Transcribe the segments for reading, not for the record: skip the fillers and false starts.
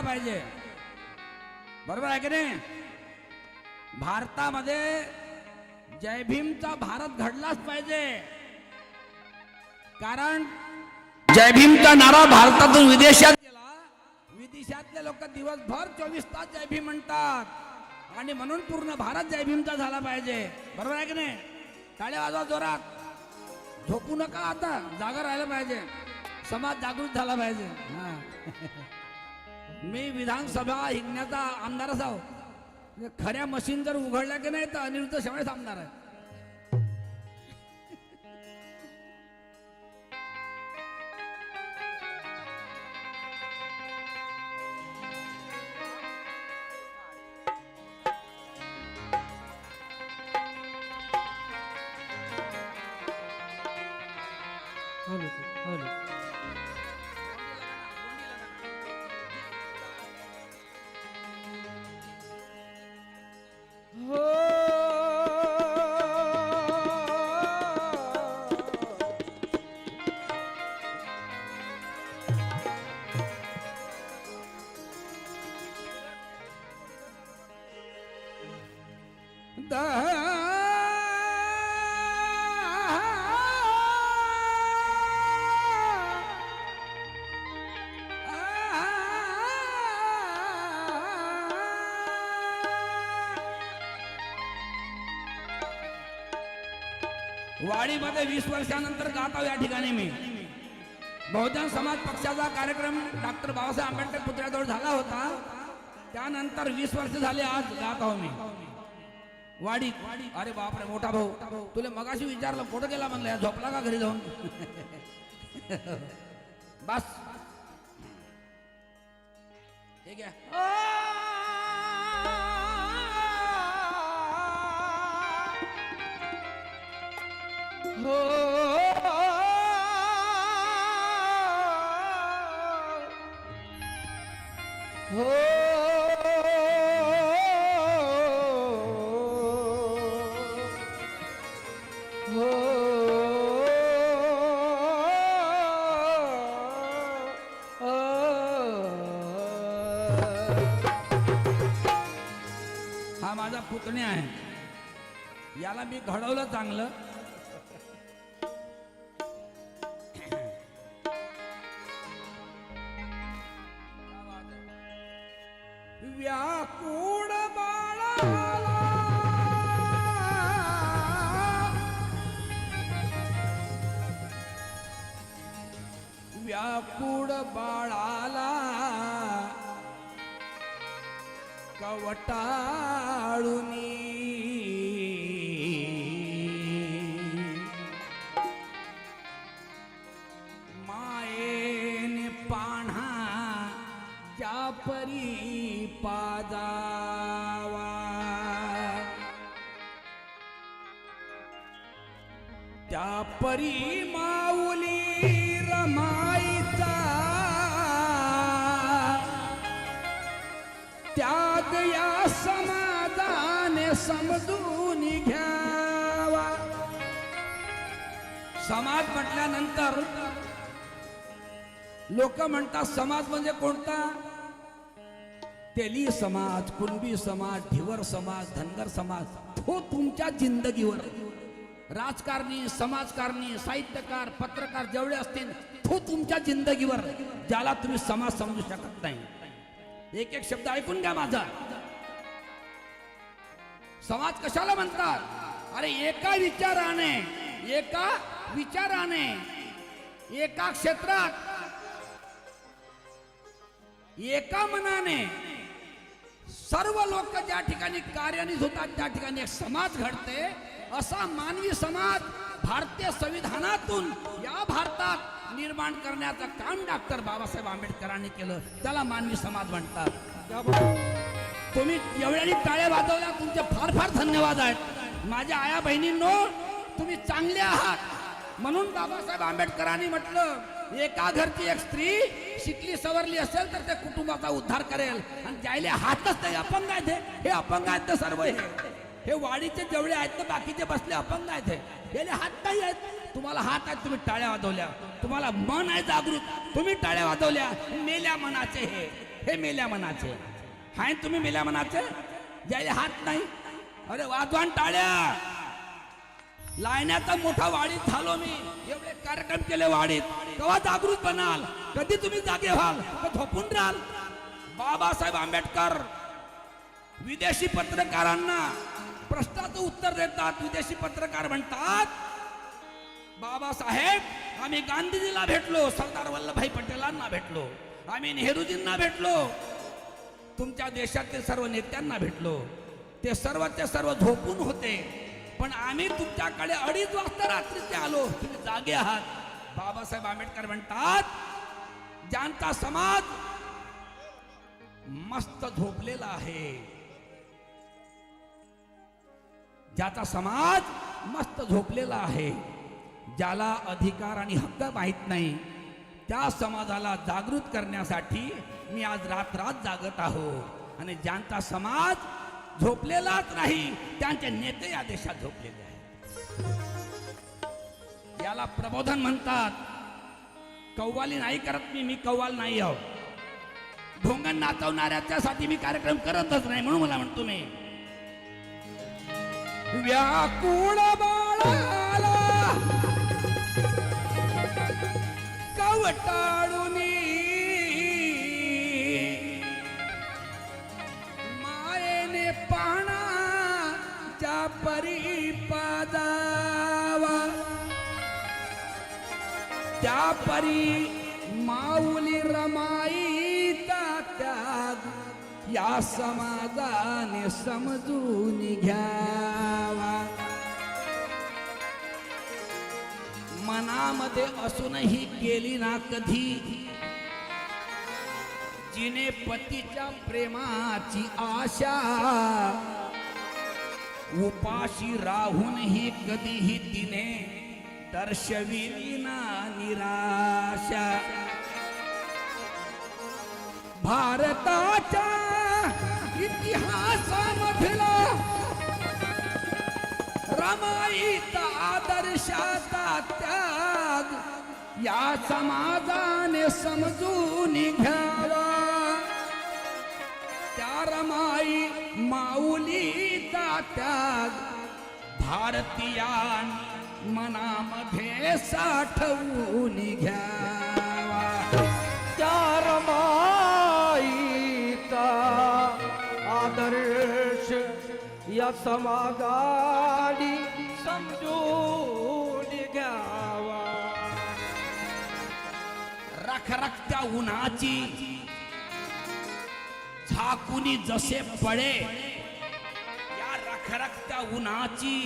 पाहिजे, बरोबर आहे की नाही? भारतामध्ये जय भीमचा भारत घडलाच पाहिजे, कारण जय भीमचा नारा भारतातून विदेशात गेला. विदेशातले लोक दिवसभर 24 तास जय भीम म्हणतात आणि म्हणून पूर्ण भारत जय भीमचा झाला पाहिजे, बरोबर आहे की नाही? टाळ्या वाजवा जोरात, झोपू नका, आता जागा राहायला पाहिजे, समाज जागृत झाला पाहिजे. मी विधानसभा हिंगण्याचा आमदार असाव, खऱ्या मशीन जर उघडल्या की नाही तर अनिरुद्ध शेवाळे आमदार आहे. वाडीमध्ये 20 वर्षानंतर जात आहो या ठिकाणी मी. बहुजन समाज पक्षाचा कार्यक्रम डॉक्टर बाबासाहेब आंबेडकर पुतळ्याजवळ झाला होता, त्यानंतर 20 वर्ष झाले आज जात आहो मी वाडी. अरे बापरे, मोठा भाऊ तुला मगाशी विचारलं कुठं गेला म्हणलं, झोपला का घरी जाऊन? बस ठीक आहे. हो हो हा माझा पुतण्या आहे, याला मी घडवलं चांगलं. व्याकुळ बाळाला व्याकुळ बाळाला कवटाळुनी मायेने पाण्हा जापरी पाजावा, त्या परी माऊली रमाईचा त्याग या समाजाने समजून घ्यावा. समाज म्हटल्यानंतर लोक म्हणतात समाज म्हणजे कोणता? तेली समाज, कुणबी समाज, ढिवर समाज, धनगर समाज. तो तुमच्या जिंदगीवर, राजकारणी, समाजकारणी, साहित्यकार, पत्रकार जेवढे असतील तो तुमच्या जिंदगीवर, ज्याला तुम्ही समाज समजू शकत नाही. एक एक शब्द ऐकून घ्या माझा. समाज कशाला म्हणतात? अरे एका विचाराने एका क्षेत्रात एका मनाने सर्व लोक ज्या ठिकाणी कार्यान्वित होतात त्या ठिकाणी एक समाज घडते. असा मानवी समाज भारतीय संविधानातून या भारतात निर्माण करण्याचं काम डॉक्टर बाबासाहेब आंबेडकरांनी केलं, त्याला मानवी समाज म्हणतात. तुम्ही एवढ्यानी टाळ्या वाजवल्या, तुमचे फार फार धन्यवाद आहेत. माझ्या आया बहिणींनो, तुम्ही चांगले आहात म्हणून बाबासाहेब आंबेडकरांनी म्हटलं, एका घरची एक स्त्री शिकली सवरली असेल तर ते कुटुंबाचा उद्धार करेल. आणि ज्याले हातच नाही, अपंग आहेत, हे अपंग आहेत तर सर्व हे वाडीचे जेवढे आहेत तर बाकीचे बसले अपंग आहेत, हे हात नाही आहेत. तुम्हाला हात आहेत, तुम्ही टाळ्या वाजवल्या. तुम्हाला मन आहे जागृत, तुम्ही टाळ्या वाजवल्या. मेल्या मनाचे हे मेल्या मनाचे हाय. तुम्ही मेल्या मनाचे ज्याचे हात नाही, अरे वाजवान टाळ्या. लायण्याचा मोठा वाडीत झालो मी, एवढे कार्यक्रम केले वाडीत. केव्हा जागृत बनाल? कधी तुम्ही जागे व्हाल? का झोपून राहाल? बाबासाहेब आंबेडकर विदेशी पत्रकारांना प्रश्नाचं उत्तर देतात. विदेशी पत्रकार म्हणतात, बाबासाहेब आम्ही गांधीजीला भेटलो, सरदार वल्लभभाई पटेलांना भेटलो, आम्ही नेहरूजींना भेटलो, तुमच्या देशातील सर्व नेत्यांना भेटलो. ते सर्वचे सर्व झोपून होते, पण आम्ही तुमच्याकडे 2:30 वाजता रात्रीचे आलो, तुम्ही जागे आहात. बाबासाहेब आंबेडकर म्हणतात, ज्यांचा समाज मस्त झोपलेला आहे, ज्याचा समाज मस्त झोपलेला आहे, ज्याला अधिकार आणि हक्क माहित नाही, त्या समाजाला जागृत करण्यासाठी मी आज रात्र जागत आहो. आणि ज्यांचा समाज झोपलेलाच नाही, त्यांचे नेते या देशात झोपलेले आहेत. याला प्रबोधन म्हणतात. कव्वाली नाही करत मी कव्वाल नाही आहो. ढोंगण नाचवणाऱ्याच्यासाठी मी कार्यक्रम करतच नाही, म्हणून मला म्हणतो मी, व्याकुळ बाळाला कवटाळूनी मायेने पाण्याच्या परी पाजावा, त्या परी माऊली रमाई त्याग या समाजाने समजून घ्यावा. मनामध्ये असूनही केली ना कधी जिने पतीच्या प्रेमाची आशा, उपाशी राहूनही कधीही तिने दर्शविली ना निराशा. भारताच्या इतिहासामधला रमाईचा आदर्शाचा त्याग या समाजाने समजून घ्यावा. त्या रमाई माऊलीचा त्याग भारतीयां मनामध्ये साठवून घ्यावा. त्या रमाईचा आदर्श या समाजाने समजून घ्यावा. रखरखत्या उन्हाची झाकुनी जसे पडे, या रखरखत्या उन्हाची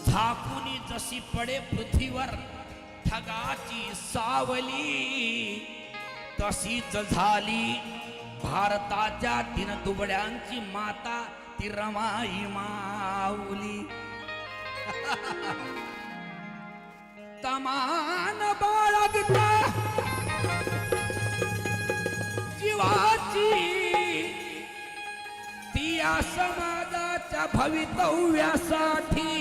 झाकुनी जशी पडे पृथ्वीवर ढगाची सावली, तशीच झाली भारताच्या 3 दुबळ्यांची माता ती रमाई माऊली. तमान बाळगता जीवाची ती या समाजाच्या भवितव्यासाठी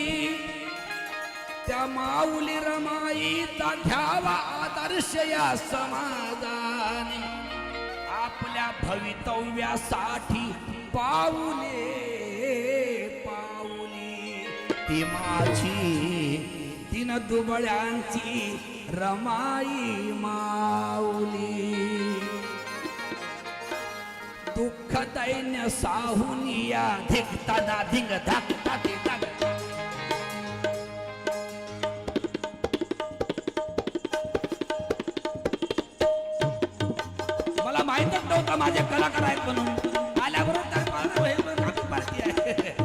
त्या माऊली रमाईचा घ्यावा आदर्श या समाजाने. आपल्या भवितव्यासाठी पाऊले पाऊली ती माझी 3 दुबळ्यांची रमाई माऊली. दुःख दैन्य साहुनिया धिकता दा धिंग धाकता ते धाक. मला माहितच नव्हतं माझे कलाकार आहेत म्हणून. आल्याबरोबर काय पार्टी आहे.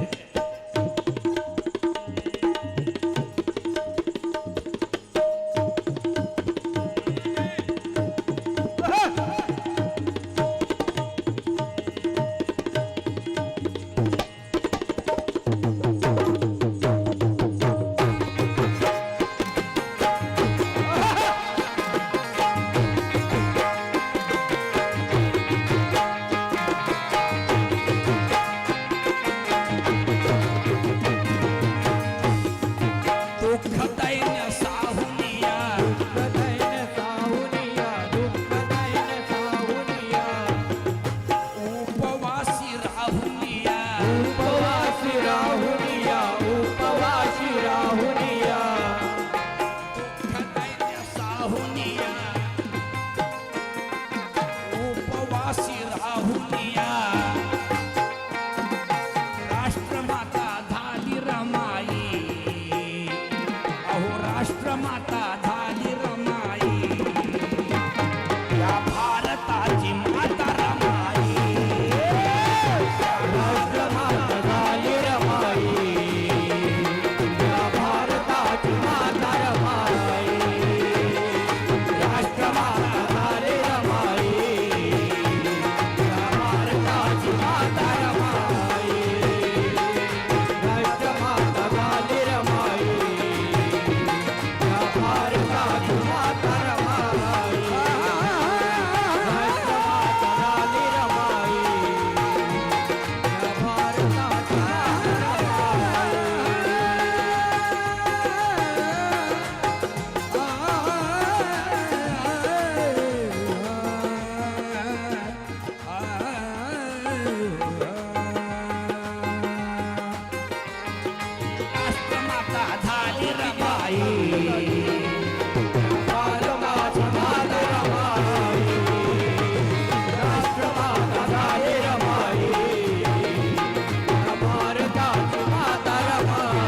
पाहुनिया राष्ट्रमाता झाली रमाई अहो राष्ट्रमाता झाली रमाई या भारताची माता रमाई राष्ट्रमाता झाली रमाई या भारताची माता रमाई राष्ट्रमाता झाली रमाई या भारताची माता रमाई राष्ट्रमाता झाली रमाई या भारताची माता रमाई राष्ट्रमाता झाली रमाई या भारताची राष्ट्रमाता झाली रमाई भारताची माता रमाई राष्ट्रमाता झाली रमाई या भारताची माता रमाई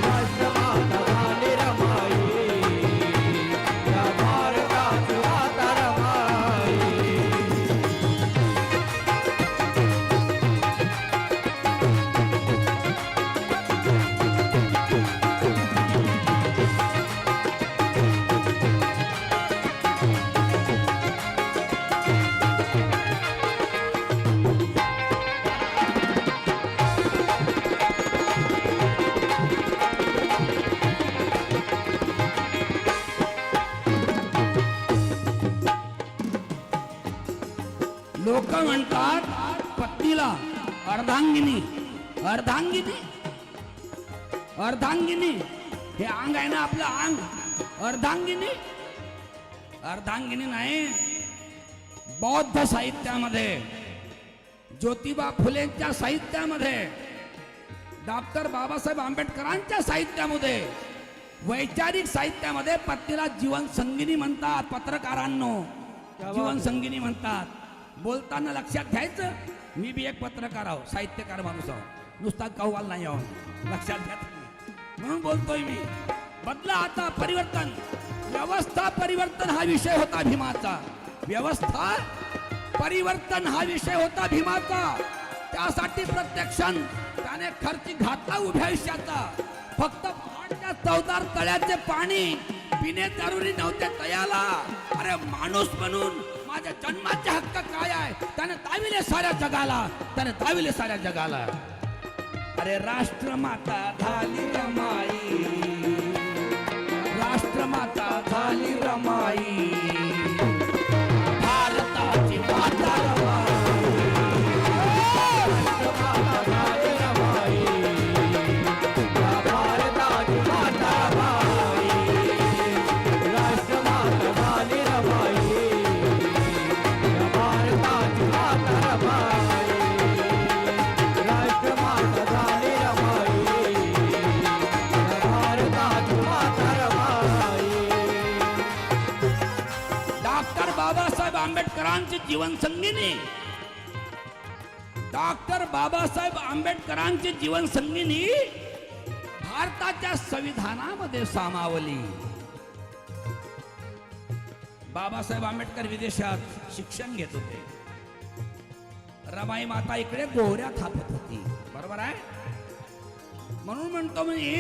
राष्ट्रमाता झाली रमाई या भारताची माता रमाई लोक म्हणतात पत्नीला अर्धांगिनी अर्धांगिनी अर्धांगिनी हे अंग आहे ना आपलं अंग अर्धांगिनी अर्धांगिनी नाही बौद्ध साहित्यामध्ये ज्योतिबा फुलेंच्या साहित्यामध्ये डॉक्टर बाबासाहेब आंबेडकरांच्या साहित्यामध्ये वैचारिक साहित्यामध्ये पत्नीला जीवन संगिनी म्हणतात पत्रकारांनो जीवन संगिनी म्हणतात बोलताना लक्षात घ्यायचं मी बी एक पत्रकार आहो साहित्यकार माणूस आहो नुसता कव्वाल नाही आहो लक्षात घ्या म्हणून बोलतोय मी बदला आता परिवर्तन व्यवस्था परिवर्तन हा विषय होता भीमाचा व्यवस्था परिवर्तन हा विषय होता भीमाचा त्यासाठी प्रत्यक्षात त्याने खर्ची घातला उभ्या आयुष्याचा फक्त पहाडच्या चवदार तळ्याचे पाणी पिणे जरुरी नव्हते तयाला अरे माणूस म्हणून माझ्या जन्माचे हक्क काय आहे त्याने दाविले साऱ्या जगाला त्याने दाविले साऱ्या जगाला अरे राष्ट्रमाता झाली रमाई राष्ट्रमाता झाली रमाई भारताची माता रमाई राष्ट्रमाता झाली रमाई या भारताची माता रमाई राष्ट्रमाता झाली रमाई या भारताची माता रमाई राष्ट्रमाता झाली रमाई या भारताची माता रमाई डॉक्टर बाबासाहेब आंबेडकरांची जीवन संगिनी डॉक्टर बाबासाहेब आंबेडकरांची जीवन संगिनी भारताच्या संविधानामध्ये सामावली बाबासाहेब आंबेडकर विदेशात शिक्षण घेत होते रमाई माता इकडे गोहऱ्या थापत होती बरोबर आहे म्हणून म्हणतो मी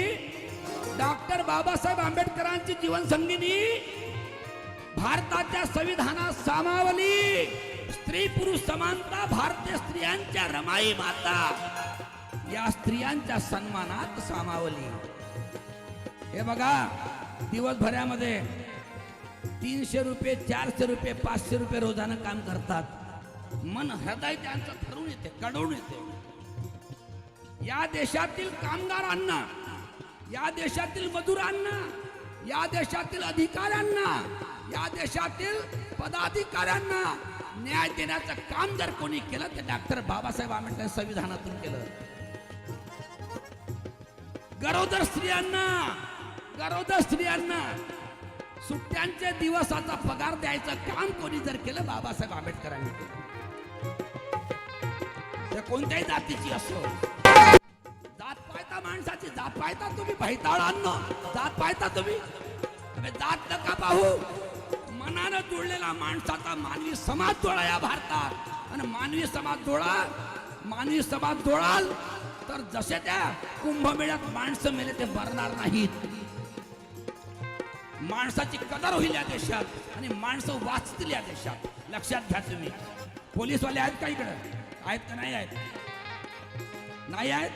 डॉक्टर बाबासाहेब आंबेडकरांची जीवन संगिनी भारताच्या संविधानात सामावली स्त्री पुरुष समानता भारतीय स्त्रियांच्या रमाई माता या स्त्रियांच्या सन्मानात सामावली हे बघा दिवसभरामध्ये 300 रुपये 400 रुपये 500 रुपये रोजानं काम करतात मन हृदय त्यांचं ठरवून येते कडवून येते या देशातील कामगारांना या देशातील मजुरांना या देशातील अधिकाऱ्यांना या देशातील पदाधिकाऱ्यांना न्याय देण्याचं काम जर कोणी केलं तर डॉक्टर बाबासाहेब आंबेडकर संविधानातून केलं गरोदर स्त्रियांना सुट्ट्यांचे दिवसाचा पगार द्यायचं काम कोणी जर केलं बाबासाहेब आंबेडकरांनी केलं, ते कोणत्याही जातीची असो, जात पाहता माणसाची, जात पाहता तुम्ही भैताळांनो, जात पाहता तुम्ही, जात नका पाहू, मनानं जुळलेला माणसाचा मानवी समाज जोडा या भारतात. आणि मानवी समाज जोडाल तर जसे त्या कुंभमेळ्यात माणसं मेले ते मरणार नाहीत. माणसाची कदर होईल या देशात आणि माणसं वाचतील या देशात. लक्षात घ्या तुम्ही. पोलीसवाले आहेत का इकडे? आहेत का नाही आहेत? नाही आहेत.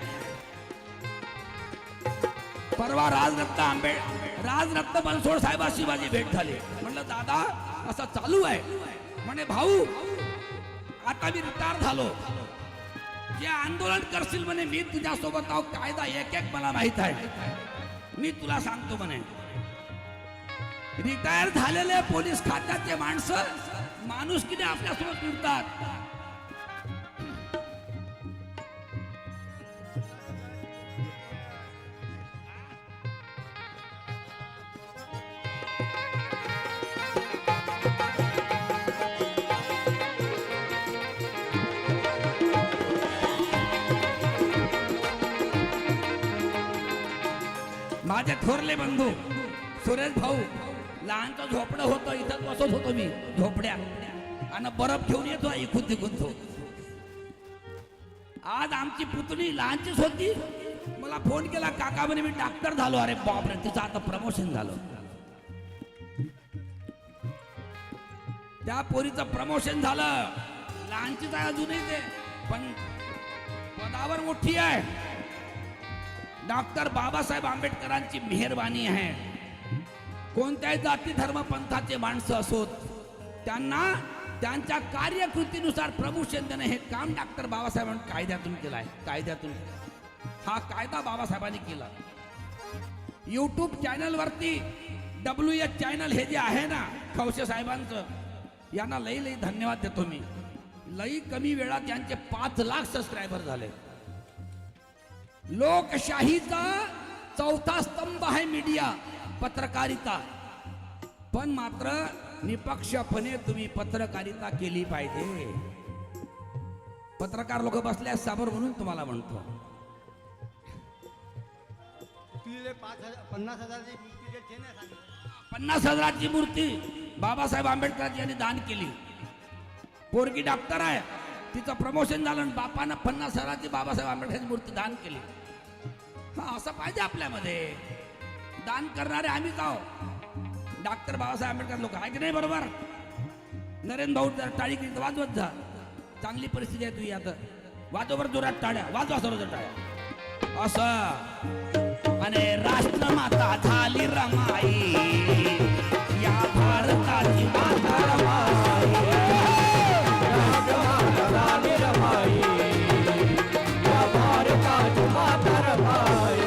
परवा राजरत्न बनसोड साहेबांशी माझी भेट झाली. म्हणलं दादा असं चालू आहे. म्हणे भाऊ आता मी रिटायर झालो, जे आंदोलन करशील म्हणे मी तुझ्या सोबत आहो. कायदा एक एक मला माहित आहे, मी तुला सांगतो म्हणे. रिटायर झालेले पोलीस खात्याचे माणसं माणुसकीने आपल्यासोबत फिरतात. माझे थोरले बंधू सुरेश भाऊ, लहानचं झोपडं होतं, इथं बसत होतो मी झोपड्या आणि बरफ घेऊन येतो इकून तिकून तो. आज आमची पुतणी लहानचीच होती, मला फोन केला, काका म्हणे मी डॉक्टर झालो. अरे बापरे, तिचं आता प्रमोशन झालं. त्या पोरीचं प्रमोशन झालं. लहानचीच आहे अजूनही ते, पण पदावर मोठी आहे. डॉक्टर बाबासाहेब आंबेडकरांची मेहरबानी आहे. कोणत्याही जाती धर्म पंथाचे माणसं असोत, त्यांना त्यांच्या कार्यकृतीनुसार प्रमोशन देणं हे काम डॉक्टर बाबासाहेबांनी कायद्यातून केलं आहे. कायद्यातून हा कायदा बाबासाहेबांनी केला. यूट्यूब चॅनलवरती WH चॅनल हे जे आहे ना खवसे साहेबांचं, यांना लई धन्यवाद देतो मी. लई कमी वेळात यांचे 5 लाख सबस्क्रायबर झाले. लोकशाहीचा चौथा स्तंभ आहे मीडिया, पत्रकारिता. पण मात्र निपक्षपणे तुम्ही पत्रकारिता केली पाहिजे. पत्रकार लोक बसले समोर म्हणून तुम्हाला म्हणतो. 50,000ची मूर्ती बाबासाहेब आंबेडकर यांनी दान केली. पोरगी डॉक्टर आहे, तिचं प्रमोशन झालं आणि बापानं 50,000ची बाबासाहेब आंबेडकरांची मूर्ती दान केली. हा असं पाहिजे आपल्यामध्ये. दान करणारे आम्हीच आहोत. डॉक्टर बाबासाहेब आंबेडकर लोक आहे की नाही? बरोबर. नरेंद्र भाऊ जर टाळी केली वाजवत जा. चांगली परिस्थिती आहे तुझी आता. वाजवर जोरात टाळ्या वाजवा, सर्व टाळ्या असं. आणि राष्ट्रमाता झाली रमाई, या भारताची माता रमाई. राष्ट्रमाता झाली रमाई, या भारताची माता रमाई.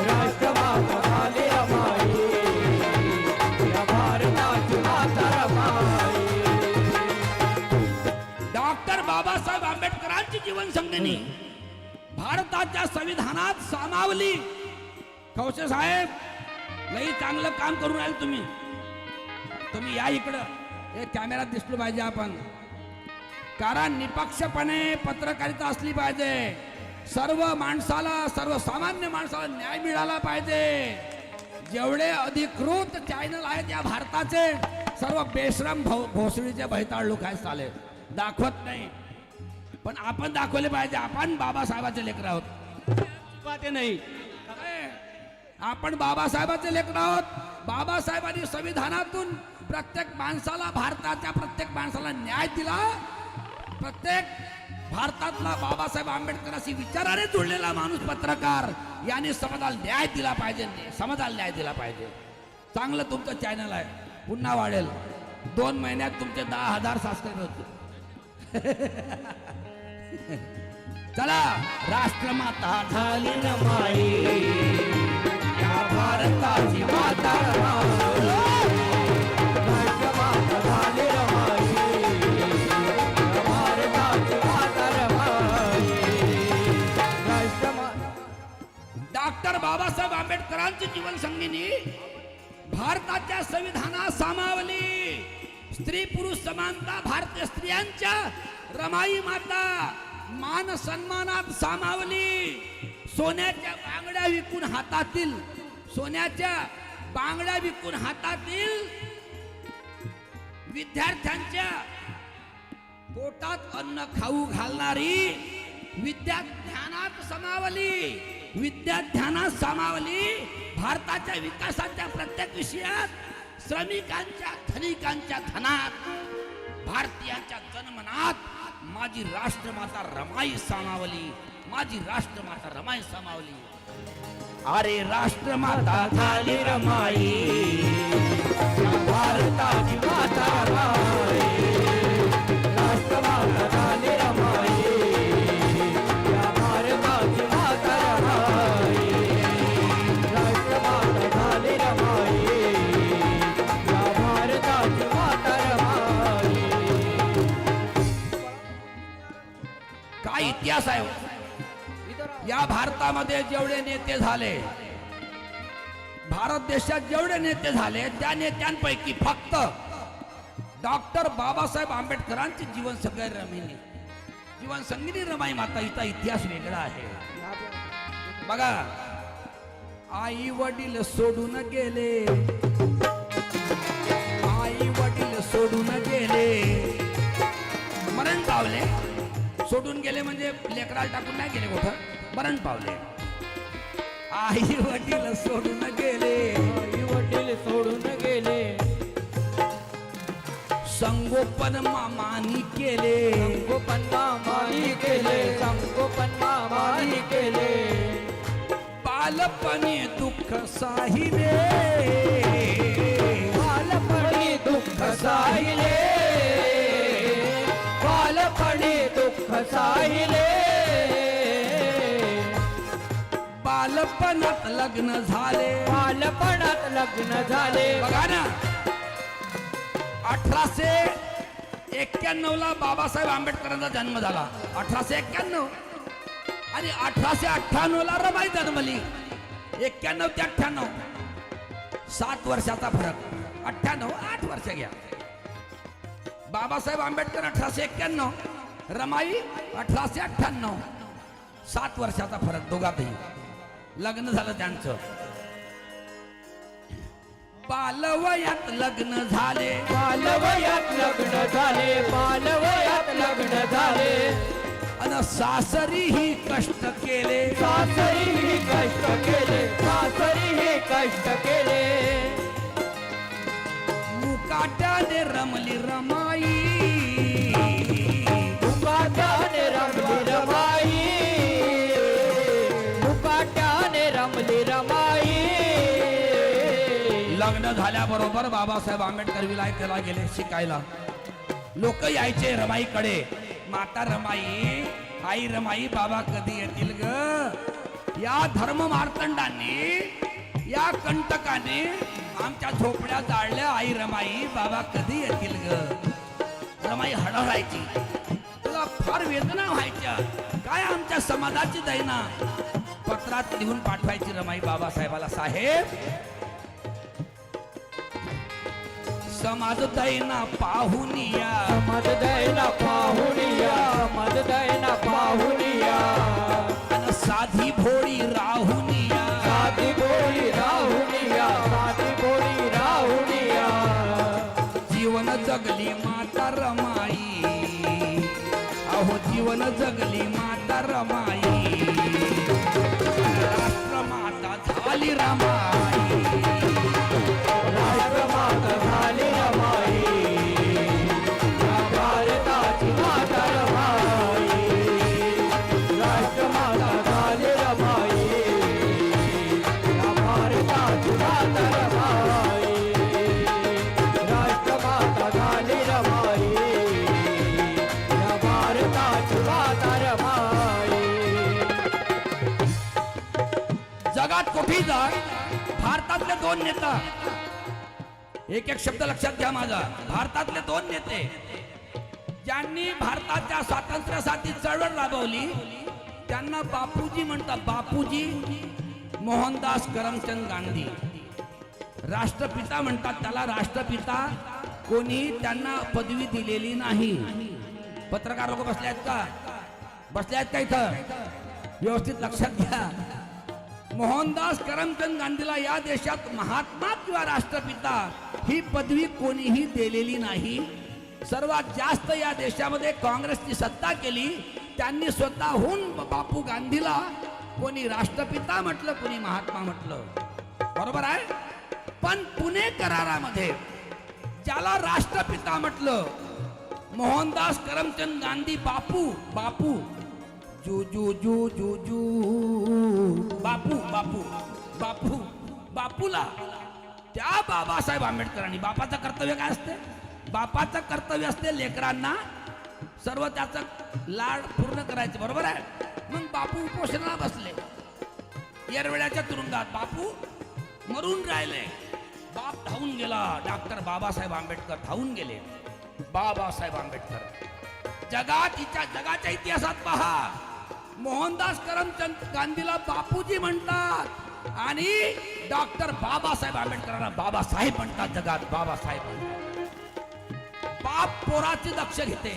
राष्ट्रमाता झाली रमाई, या भारताची माता रमाई. डॉक्टर बाबासाहेब आंबेडकरांची जीवनसंगिनी भारताच्या संविधानात सामावली. खवसे साहेब लई चांगलं काम करून राहिले तुम्ही. तुम्ही या इकडं, हे कॅमेऱ्यात दिसलो पाहिजे आपण. कारण निपक्षपणे पत्रकारिता असली पाहिजे. सर्व माणसाला, सर्वसामान्य माणसाला न्याय मिळाला पाहिजे. जेवढे अधिकृत चॅनल आहेत या भारताचे, सर्व बेश्रम भोसडीचे भैताळ लोक आहेत साले, दाखवत नाही. पण आपण दाखवले पाहिजे आपण बाबासाहेबाचे लेकर आहोत. नाही आपण बाबासाहेबाचे लेकर आहोत. बाबासाहेबांनी संविधानातून प्रत्येक माणसाला, भारताच्या प्रत्येक माणसाला न्याय दिला. प्रत्येक भारतातला बाबासाहेब आंबेडकरांशी विचाराने जुळलेला माणूस पत्रकार याने समाजाला न्याय दिला पाहिजे. समाजाला न्याय दिला पाहिजे. चांगलं तुमचं चॅनल आहे, पुन्हा वाढेल. 2 महिन्यात तुमचे 10,000 सबस्क्राईबर होते. चला. राष्ट्रमाता झाली रमाई, या भारताची माता रमाई. राष्ट्रमाता झाली रमाई, या भारताची माता रमाई. डॉक्टर बाबासाहेब आंबेडकरांची जीवनसंगिनी भारताच्या संविधानात सामावली स्त्री पुरुष समानता, भारतीय स्त्रियांच्या रमाई माता मान सन्मानात सामावली. सोन्याच्या बांगड्या विकून हातातील, सोन्याच्या बांगड्या विकून हातातील विद्यार्थ्यांच्या पोटात अन्न खाऊ घालणारी विद्याध्यानात सामावली. विद्याध्यानात सामावली. भारताच्या विकासाच्या प्रत्येक विषयात श्रमिकांच्या धनिकांच्या धनात, भारतीयांच्या जन्मनात माझी राष्ट्रमाता रमाई सामावली. माझी राष्ट्रमाता रमाई सामावली. अरे राष्ट्रमाता झाली रमाई, या भारताची माता रमाई. राष्ट्रमाता झाली रमाई, या भारताची माता रमाई. राष्ट्रमाता झाली रमाई, या भारताची माता रमाई. काय इतिहास आहे. या भारतामध्ये जेवढे नेते झाले, भारत देशात जेवढे नेते झाले, त्या नेत्यांपैकी फक्त डॉक्टर बाबासाहेब आंबेडकरांची जीवन सगळे रमिनी, जीवन संगिनी रमाई माता हिचा इतिहास वेगळा आहे. बघा, आई वडील सोडून गेले, आई वडील सोडून गेले, मरण पावले. सोडून गेले म्हणजे लेकराला टाकून नाही गेले, कुठं मरण पावले. आई वडील सोडून गेले, आई वडील सोडून गेले, संगोपन मामानी केले, संगोपन मामानी केले, संगोपन मामानी केले. बालपणी दुःख साहिले, बालपणी दुःख साहिले, बालपणी दुःख साहिले. बालपणात लग्न झाले, बालपणात लग्न झाले. बघा ना, 1891 ला बाबासाहेब आंबेडकरांचा जन्म झाला. 1891 आणि 1898 ला रमाई जन्मली. 91 ते 98 7 वर्षाचा फरक. 98 8 वर्ष घ्या. बाबासाहेब आंबेडकर 1891, रमाई 1898, 7 वर्षाचा फरक दोघातही. लग्न झालं त्यांचं. बालवयात लग्न झाले, बालवयात लग्न झाले, बालवयात लग्न झाले. अन सासरीही कष्ट केले, सासरीही कष्ट केले, सासरीही कष्ट केले. मुकाट्याने रमली रमाई, मुकाट्याने रमली रमाई, मुकाट्याने रमली रमाई. लग्न झाल्याबरोबर बाबासाहेब आंबेडकर विलायतेला गेले शिकायला. लोक यायचे रमाईकडे, माता रमाई, आई रमाई, बाबा कधी येतील ग. या धर्म मार्तंडांनी, या कंटकाने आमच्या झोपड्या जाळल्या. आई रमाई, बाबा कधी येतील ग. रमाई हडहडायची, तुला फार वेदना व्हायच्या. काय आमच्या समाजाची दैना. पत्रात लिहून पाठवायची रमाई बाबासाहेबाला, साहेब समाज दैना पाहुनिया, समाज दैना पाहुनिया, समाज दैना पाहुनिया. अन साधी भोळी राहुनिया, साधी भोळी राहुनिया, साधी भोळी राहुनिया. जीवन जगली माता रमाई, अहो जीवन जगली माता रमाई. राष्ट्रमाता झाली रमाई, राष्ट्रमाता झाली रमाई. या भारताची माता रमाई, राष्ट्रमाता झाली रमाई. या भारताची माता रमाई, राष्ट्रमाता झाली रमाई. या भारताची माता रमाई. जगात कुठेही जा, भारतातले 2 नेता, एक एक शब्द लक्षात घ्या माझा. भारतातले 2 नेते ज्यांनी भारताच्या स्वातंत्र्यासाठी चळवळ राबवली, त्यांना बापूजी म्हणतात. बापूजी मोहनदास करमचंद गांधी. राष्ट्रपिता म्हणतात त्याला. राष्ट्रपिता कोणी त्यांना पदवी दिलेली नाही. पत्रकार लोक बसले आहेत का? बसले आहेत का इथं? व्यवस्थित लक्षात घ्या. मोहनदास करमचंद गांधीला या देशात महात्मा किंवा राष्ट्रपिता ही पदवी कोणीही दिलेली नाही. सर्वात जास्त या देशामध्ये काँग्रेसची सत्ता केली. त्यांनी स्वतःहून बापू गांधीला कोणी राष्ट्रपिता म्हटलं, कोणी महात्मा म्हटलं. बरोबर आहे. पण पुणे करारामध्ये ज्याला राष्ट्रपिता म्हटलं, मोहनदास करमचंद गांधी बापू बापू जू जू जू जू जू बापू बापू बापू बापूला त्या बाबासाहेब आंबेडकरांनी, बापाचं कर्तव्य काय असते? बापाचं कर्तव्य असते लेकरांना सर्व त्याचं लाड पूर्ण करायचे. बरोबर आहे. मग बापू उपोषणाला बसले येरवड्याच्या तुरुंगात. बापू मरून राहिले. बाप धावून गेला. डॉक्टर बाबासाहेब आंबेडकर धावून गेले. बाबासाहेब आंबेडकर जगाच्या इतिहासात पहा, मोहनदास करमचंद गांधीला बापूजी म्हणतात आणि डॉक्टर बाबासाहेब आंबेडकरांना बाबासाहेब म्हणतात. जगात बाबासाहेब म्हणतात. बाप पोराची दक्ष घेते.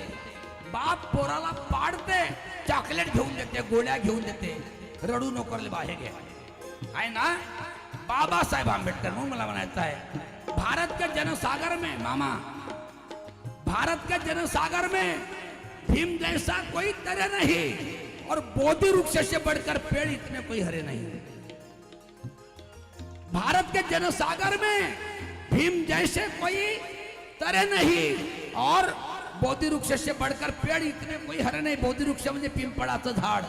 बाप पोराला पाडते, चॉकलेट घेऊन देते, गोळ्या घेऊन देते. रडू नको रे बाहे घे आहे ना. बाबासाहेब आंबेडकर. मग मला म्हणायचं आहे, भारत के जनसागर में मामा, भारत के जनसागर में भीम जैसा कोई तरे नहीं और बोधि वृक्ष से बढ़कर पेड़ इतने कोई हरे नहीं. भारत के जनसागर में भीम जैसे कोई तरे नहीं और बोधि वृक्ष से बढ़कर पेड़ इतने कोई हरे नहीं. बोधि वृक्ष म्हणजे पिंपळाचं झाड.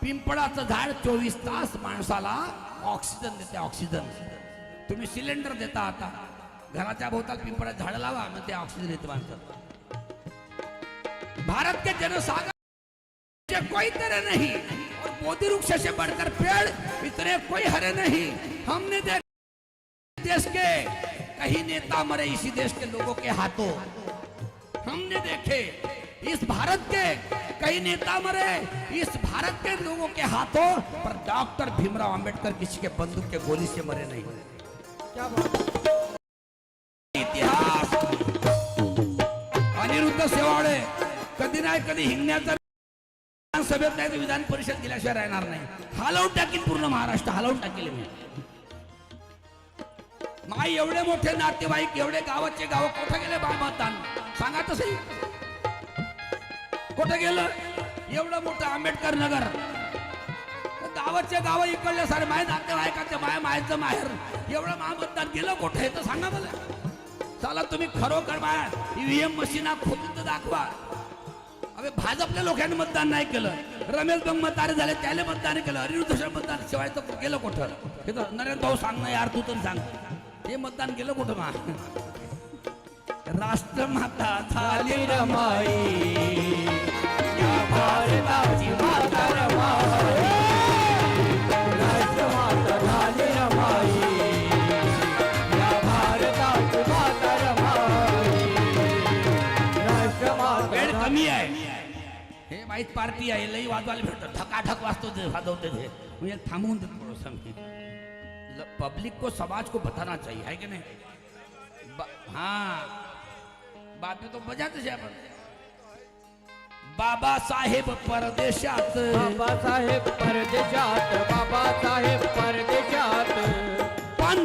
पिंपळाचं झाड 24 तास माणसाला ऑक्सिजन देते. ऑक्सिजन. तुम्ही सिलेंडर देता आता घराच्या भोवताल पिंपळाचं झाड लावा, मग ते ऑक्सिजन येते माणसाला. भारत के जनसागर से कोई तरह नहीं और बोधि वृक्ष से बढ़कर पेड़ इतने कोई हरे नहीं. हमने देश के कई नेता मरे इसी देश के लोगों के हाथों. हमने देखे इस भारत के कई नेता मरे इस भारत के लोगों के हाथों, पर डॉक्टर भीमराव अंबेडकर किसी के बंदूक के गोली से मरे नहीं. क्या बात. इतिहास. अनिरुद्ध सेवाळे कधी नाही कधी हिंगण्याचा सभेत नाही तर विधान परिषद गेल्याशिवाय राहणार नाही. हलवून टाकील पूर्ण महाराष्ट्र. हलवून टाकेल मी. माय एवढे मोठे नातेवाईक, एवढे गावाचे गाव कुठे गेले बाळमतान सांगा तसं. कुठे गेलं एवढं मोठं आंबेडकर नगर. गावाचे गाव इकडले सारे माय नातेवाईकाचे मायचं माहेर एवढं महामतदान गेलं कुठे हे तर सांगा मला. चला तुम्ही खरोखर ईव्हीएम मशीना खोदून तर दाखवा. अबे भाजपल्या लोकांनी मतदान नाही केलं. रमेश बंग मतदार झाले त्याला मतदान केलं. अनिरुद्ध मतदान शिवाय तर गेलं कुठं? हे तर नरेंद्र भाऊ सांग ना यार, तू तर सांग हे मतदान केलं कुठं? मा राष्ट्रमाता झाली रमाई, या भारताची माता रमाई. राष्ट्रमाता झाली रमाई, या भारताची माता रमाई. राष्ट्रमाता. वेळ कमी आहे. हे माहीत पार्टी आहे, लई वाजवायला भेटतं. ठकाठक वाजतो ते वाजवते ते. म्हणजे थांबवून देतो पब्लिक को, समाज को बताना चाहिए है कि नहीं. हाँ बात में तो बजाते थे आपण. बाबासाहेब परदेशात, बाबासाहेब परदेशात, बाबासाहेब परदेशात. पण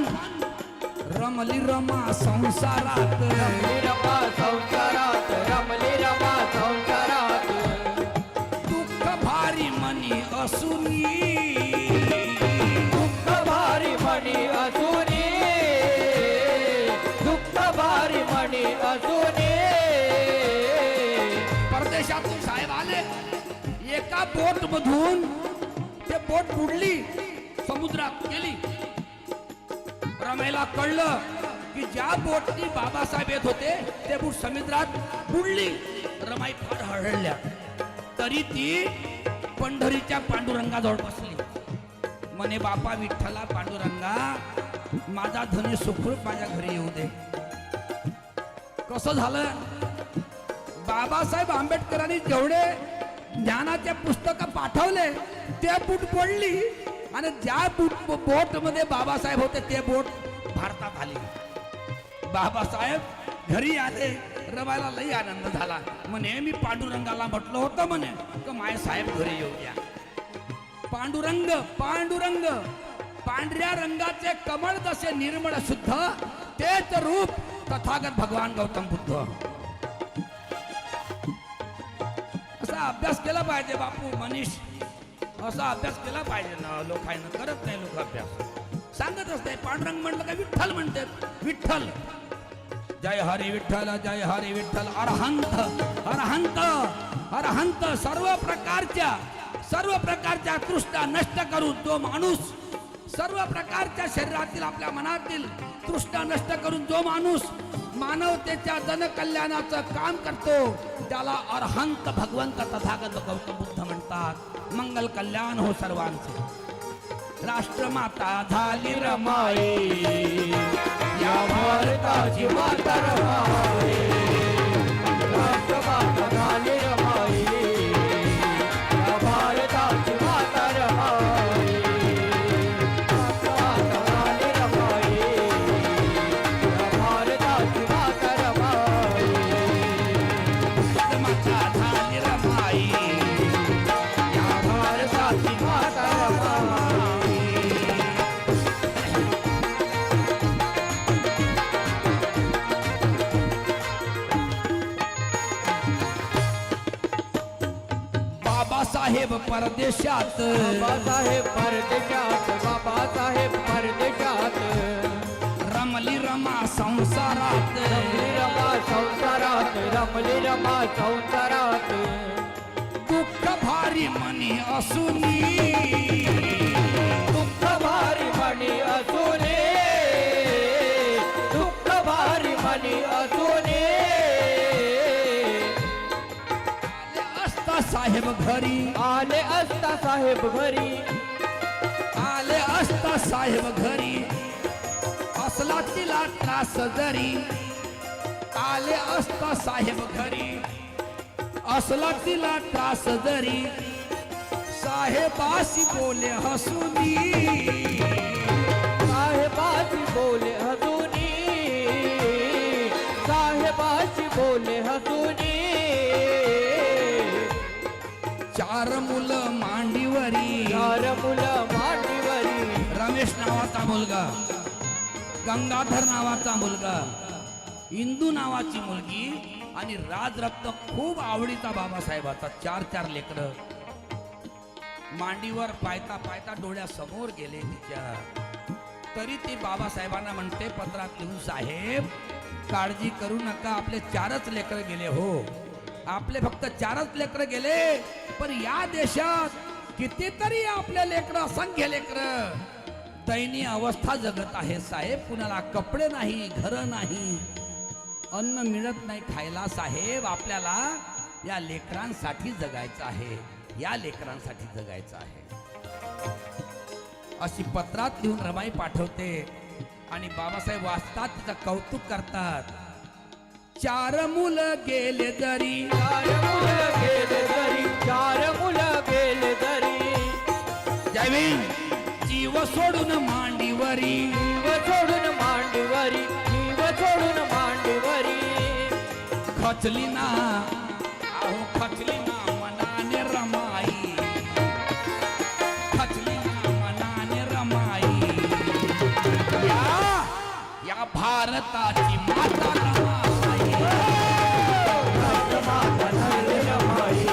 रमली रमा संसारात, रमली रमा संसारात, रमली रमा संसारात. दुःख भारी मनी असुनी, दुःख भारी मनी असुनी, दुःख भारी मनी असुनी. परदेशातून साहेब आले. एका बोट मधून ते बोट बुडली, समुद्रात गेली. रमेला कळलं की ज्या बोटनी बाबासाहेब येत होते ते बोट समुद्रात बुडली. रमाई फार हळहळल्या. तरी ती पंढरीच्या पांडुरंगाजवळ बसली. म्हणे बापा विठ्ठला पांडुरंगा, माझा धनी सुखरूप माझ्या घरी येऊ दे. कसं झालं? बाबासाहेब आंबेडकरांनी जेवढे ज्ञानाचे पुस्तक पाठवले ते बोट पडली आणि ज्या बोट मध्ये बाबासाहेब होते ते बोट भारतात आली. बाबासाहेब घरी आले. रवायला लई आनंद झाला. म्हणे मी पांडुरंगाला म्हटलं होतं म्हणे का माय साहेब घरी येऊ द्या. पांडुरंग पांडुरंग पांढऱ्या रंगाचे कमळ जसे निर्मळ शुद्ध तेच रूप तथागत भगवान गौतम बुद्ध. असा अभ्यास केला पाहिजे बापू मनीष. असा अभ्यास केला पाहिजे ना. लोकांना करत नाही लोक अभ्यास. सांगतच नाही. पांडुरंग म्हटलं का विठ्ठल म्हणतात. विठ्ठल जय हरी विठ्ठल जय हरी विठ्ठल. अरहंत अरहंत अरहंत सर्व प्रकारच्या तृष्णा नष्ट करून जो माणूस सर्व प्रकारच्या शरीरातील आपल्या मनातील तृष्णा नष्ट करून जो माणूस मानवतेच्या जनकल्याणाचं काम करतो त्याला अरहंत भगवंत तथागत गौतम बुद्ध म्हणतात. मंगल कल्याण हो सर्वांचे. राष्ट्रमाता झाली रमाई या भारताची माता रमाई. राष्ट्रमाता झाली रमाई या भारताची माता रमाई. राष्ट्रमाता झाली रमाई या भारताची माता रमाई. राष्ट्रमाता झाली रमाई या भारताची माता रमाई. बाबासाहेब परदेशात बाबासाहेब परदेशात बाबासाहेब परदेशात रमली रमा संसारात. रमली रमा संसारात रमली रमा संसारात. दुःख भारी मनी असूनी दुःख भारी मनी असूने दुःख भारी मनी असूने. असता साहेब घरी आले असता साहेब घरी आले असता साहेब घरी असला तिला त्रास जरी. आले असता साहेब घरी असला तिला त्रास जरी. साहेबाशी बोले हसूनी साहेबाची बोले हसूनी साहेबाची बोले हसूनी. चार मुलं मांडीवरी. चार मुलं मांडीवरी. रमेश नावाचा मुलगा, गंगाधर नावाचा मुलगा, इंदू नावाची मुलगी आणि राजरत्न खूप आवडीचा बाबासाहेबाचा. चार लेकरं मांडीवर पायता पायता डोळ्यासमोर गेले तिच्या. तरी ती बाबासाहेबांना म्हणते पत्रात लिहून साहेब काळजी करू नका आपले 4च लेकरं गेले. हो आपले फक्त 4च लेकरं गेले पण या देशात कितीतरी आपले लेकरं असंख्य लेकरं दयनीय अवस्था जगत आहे साहेब. कुणाला कपडे नाही घर नाही अन्न मिळत नाही खायला. साहेब आपल्याला या लेकरांसाठी जगायचं आहे. या लेकरांसाठी जगायचं आहे. अशी पत्रात लिहून रमाई पाठवते आणि बाबासाहेब वाचतात तिचं कौतुक करतात. 4 मुलं गेले जरी 4 मुलं गेले जरी 4 मुलं गेले जरी. जय भीम. जीव सोडून मांडीवरी जीव सोडून मांडीवरी जीव सोडून मांडीवरी. खचली ना अहो खचली ना मनाने रमाई. खचली ना मनाने रमाई. या भारताची माता रमाई. राष्ट्रमाता झाली रमाई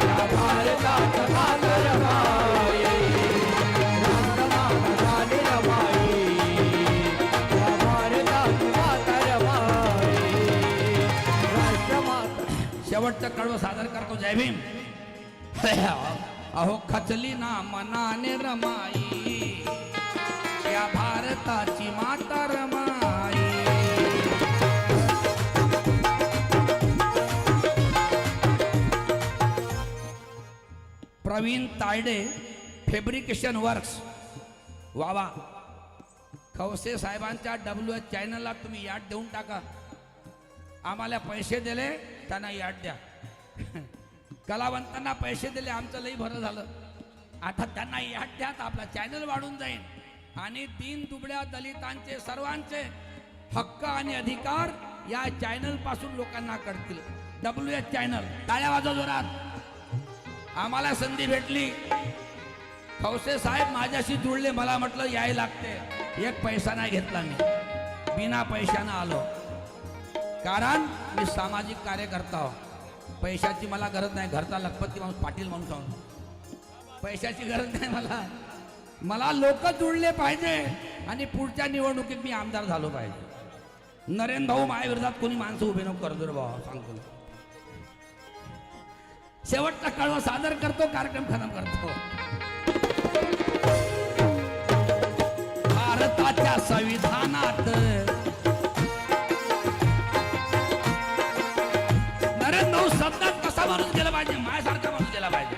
या भारताची माता रमाई. राष्ट्रमाता झाली रमाई या भारताची माता रमाई. राष्ट्रमाता. शेवटचं कडवं सादर करतो. जय भीम. अहो खचली ना मनाने रमाई या भारताची माता रमाई. Pravin Tayde fabrication works. वा खवसे साहेबांच्या WH चॅनलला तुम्ही याड देऊन टाका. आम्हाला पैसे दिले त्यांना याड द्या. कलावंतांना पैसे दिले आमचं लई बरं झालं. आता त्यांना याड द्या तर आपला चॅनल वाढून जाईल. आणि दीन दुबळ्या दलितांचे सर्वांचे हक्क आणि अधिकार या चॅनल पासून लोकांना कळतील. WH चॅनल, टाळ्या वाजवा जोरात. आम्हाला संधी भेटली, खवसे साहेब माझ्याशी जुळले, मला म्हटलं याय लागते. एक पैसा नाही घेतला मी, बिना पैशानं आलो. कारण मी सामाजिक कार्यकर्ता हो. पैशाची मला गरज नाही. घरचा लखपती माणूस, पाटील माणूस आहो. पैशाची गरज नाही मला. मला लोक जुळले पाहिजे आणि पुढच्या निवडणुकीत मी आमदार झालो पाहिजे. नरेंद्र भाऊ माझ्या विरोधात कोणी माणसं उभे नको करतो रे भाऊ, सांगतो. शेवटचा कळवा सादर करतो, कार्यक्रम खतम करतो. भारताच्या संविधानात नरेंद्र भाऊ सत्ताच कसा माणूस गेला पाहिजे, माझ्यासारखा माणूस गेला पाहिजे,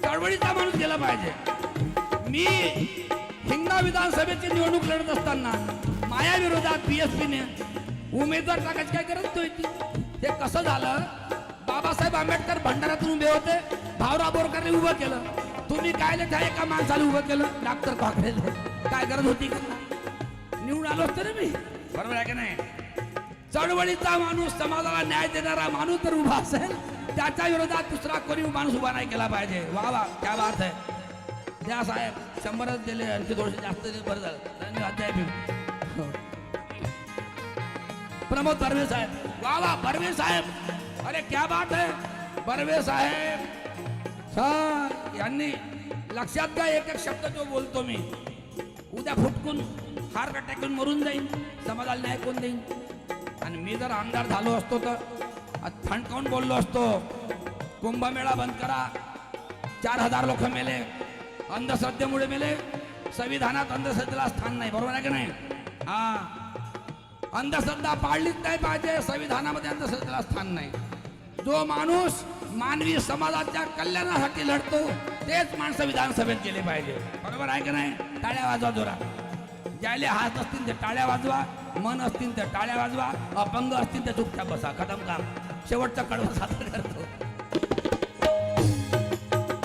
चळवळीचा माणूस गेला पाहिजे. मी हिंगणा विधानसभेची निवडणूक लढत असताना माझ्या विरोधात BSPने उमेदवार टाकायची काय गरज होती. ते कसं झालं, बाबासाहेब आंबेडकर भंडाऱ्यातून उभे होते, भाऊराव बोरकरने उभं केलं. तुम्ही काय त्या एका माणसाला उभं केलं, डॉक्टर काकडेले. काय गरज होती का? निवडून आलो असतो ना मी, बरोबर आहे की नाही. चळवळीचा माणूस, समाजाला न्याय देणारा माणूस जर उभा असेल, त्याच्या विरोधात दुसरा कोणी माणूस उभा नाही केला पाहिजे. वा वा, क्या बात आहे. द्या साहेब, 100च दिले, आणखी 200 जास्त दिले, बरं झालं. धन्यवाद. हो. प्रमोद बर्वे साहेब, वा वा, बर्वे साहेब, अरे क्या बात है. बर्वे साहेब यांनी लक्षात घ्या, एक एक शब्द जो बोलतो मी, उद्या फुटकून हार टाकून मरून जाईन, समाजाला न्याय कोण देईन. आणि मी जर आमदार झालो असतो तर थंडकावून बोललो असतो, कुंभमेळा बंद करा, 4000 लोक मेले, अंधश्रद्धेमुळे मेले. संविधानात अंधश्रद्धेला स्थान नाही, बरोबर आहे की नाही. हा, अंधश्रद्धा पाळलीच नाही पाहिजे, संविधानामध्ये अंधश्रद्धेला स्थान नाही. जो माणूस मानवी समाजाच्या कल्याणासाठी लढतो तेच माणसं विधानसभेत गेले पाहिजे, बरोबर आहे की नाही. टाळ्या वाजवा जोरात. ज्याले हात असतील ते टाळ्या वाजवा, मन असतील ते टाळ्या वाजवा, अपंग असतील ते चुपचाप बसा. खतम काम. शेवटचा कडवा सादर करतो.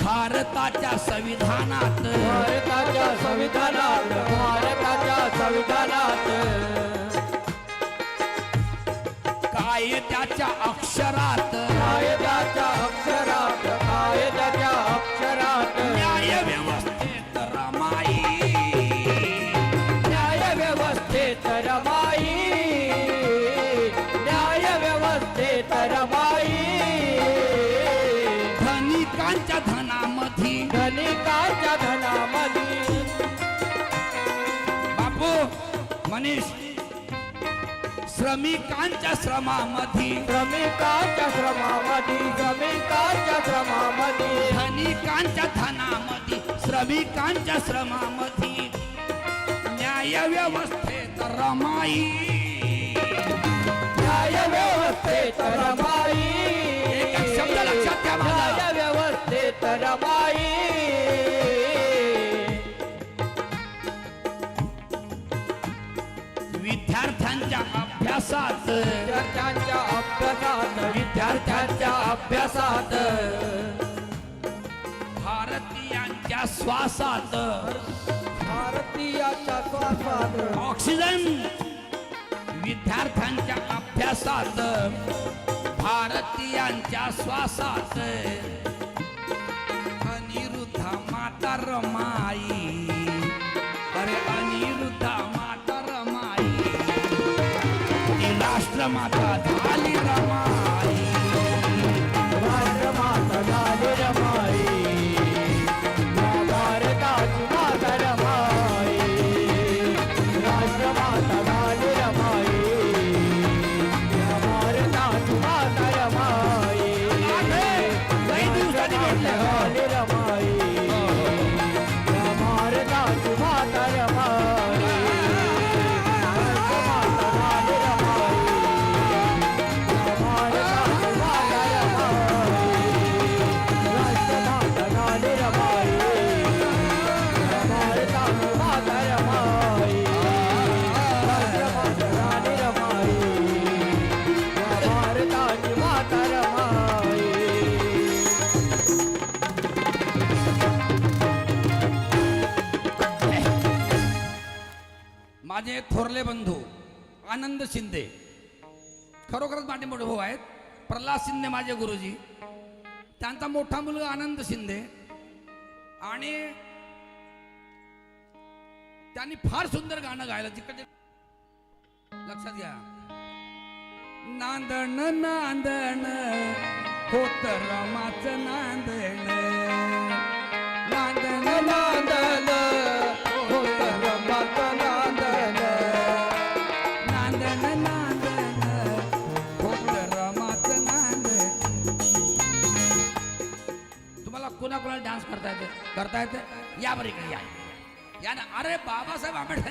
भारताच्या संविधानात, भारताच्या संविधानात, भारताच्या संविधानात, कायद्याच्या अक्षरात, कायद्याच्या अक्षरात, कायद्याच्या अक्षरात, न्याय व्यवस्थेत रमाई, न्याय व्यवस्थेत रमाई, न्याय व्यवस्थेत रमाई. धनिकांच्या धनामधी, धनिकाच्या धनामधी, बापू मनीष, श्रमिकांच्या श्रमामधी, श्रमिकाच्या श्रमामधी, श्रमिकाच्या श्रमामधी, धनिकांच्या धनामधी, श्रमिकांच्या श्रमामधी, न्याय व्यवस्थेत रमाई, न्याय व्यवस्थेत रमाई. एक एक शब्द लक्षात घ्या माझा. न्याय व्यवस्थेत रमाई. विद्यार्थ्यांच्या अभ्यासात, विद्यार्थ्यांच्या अभ्यासात, विद्यार्थ्यांच्या अभ्यासात, भारतीयांच्या श्वासात, भारतीयांच्या श्वासात, ऑक्सिजन. विद्यार्थ्यांच्या अभ्यासात, भारतीयांच्या श्वासात, अनिरुद्ध माता रमाई, अरे अनिरुद्ध माता रमाई, ती राष्ट्रमाता झाली रमाई, राष्ट्रमाता झाली रमाई, भारताची माता रमाई, राष्ट्रमाता झाली रमाई, भारताची माता रमाई, काही दिवसांनी भेटले. झाली रमाई, माझे थोरले बंधू आनंद शिंदे खरोखरच माझे मोठे भाऊ आहेत. प्रल्हाद शिंदे माझे गुरुजी, त्यांचा मोठा मुलगा आनंद शिंदे, आणि त्यांनी फार सुंदर गाणं गायलं. तिकडे लक्षात घ्या. नांदण नांदण होत रमाचं नांदण, नांदण नांदण होत रमाचं नांदण, नांदण नांदण होत रमाचं नांदण. तुम्हाला कोणाकोणाला डान्स करता येते? या बरं इकडे, या ना. अरे बाबासाहेब आंबेडकर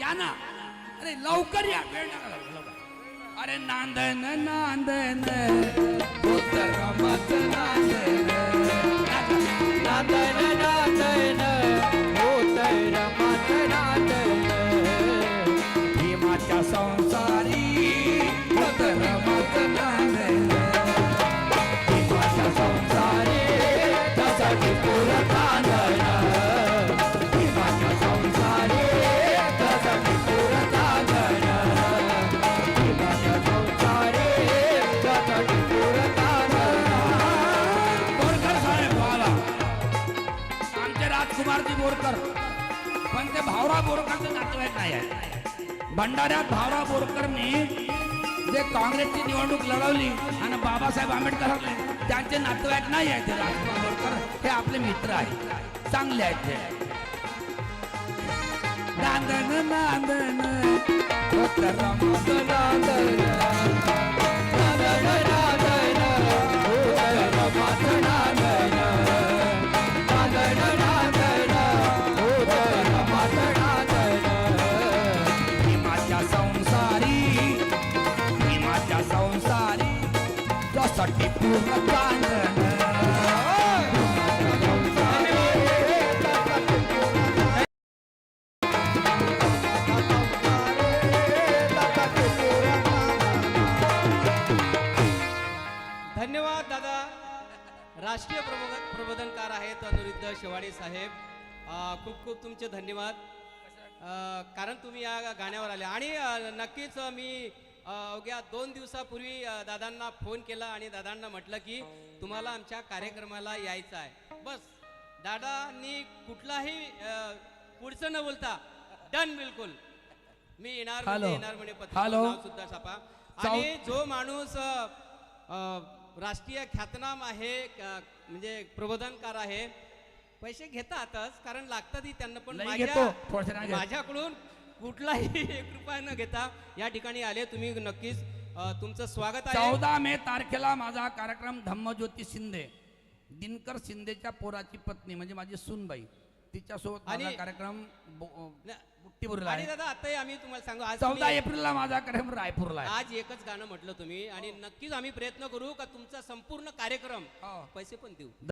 या ना. अरे लवकर या, वेळ नका घालवू, लवकर. अरे नांदण नांदण होत रमाचं नांदण, नांदण नांदण होत रमाचं नांदण, भीमाच्या संसारी होत रमाचं नांदण, भीमाच्या संसारी त्यासाठी पुरं तांदण, भीमाच्या संसारी त्यासाठी पुरं तांदण, भीमाच्या संसारी त्यासाठी पुरं तांदण. बोरकर साहेब बोला. आमचे राजकुमारजी बोरकर, पण ते भावराव बोरकरचे नातेवाईक नाही आहे. भंडाऱ्यात भावराव बोरकरनी जे काँग्रेसची निवडणूक लढवली आणि बाबासाहेब आंबेडकर त्यांचे नातेवाईक नाही आहेत. ते राजकुमार बोरकर हे आपले मित्र आहेत, चांगले आहेत ते. नांदण नांदण होत रमाचं नांदण, नांदण नांदण होत रमाचं नांदण, नांदण नांदण होत रमाचं नांदण, भीमाच्या संसारी, भीमाच्या संसारी त्यासाठी पूर्ण चांदण. धन्यवाद दादा. राष्ट्रीय प्रबोधनकार आहेत अनिरुद्ध शेवाळे साहेब. खूप खूप तुमचे धन्यवाद, कारण तुम्ही या गाण्यावर आले. आणि नक्कीच मी अवघ्या 2 दिवसापूर्वी दादांना फोन केला आणि दादांना म्हटलं की तुम्हाला आमच्या कार्यक्रमाला यायचं आहे. बस दादांनी कुठलाही पुढचं न बोलता डन, बिलकुल मी येणार म्हणजे येणार म्हणे. पत्रिकेचं नाव सुद्धा छापा. आणि जो माणूस राष्ट्रीय ख्यातनाम आहे, म्हणजे प्रबोधनकार आहे, पैसे घेतातच कारण लागतातही त्यांना, पण माझ्याकडून कुठलाही 1 रुपया न घेता या ठिकाणी आले. तुम्ही नक्कीच तुमचं स्वागत आहे. 14 मे तारखेला माझा कार्यक्रम धम्मज्योती शिंदे, दिनकर शिंदेच्या पोराची पत्नी म्हणजे माझी सूनबाई, तिच्यासोबत माझा कार्यक्रम बुट्टीपुरीला आणि आहे. दादा आताही आम्ही तुम्हाला सांगू, आज 14 एप्रिलला माझा कार्यक्रम रायपूरला आहे. आज एकच गाणं म्हटलं तुम्ही, आणि नक्कीच आम्ही प्रयत्न करू का तुमचा संपूर्ण कार्यक्रम पैसे पण देऊ.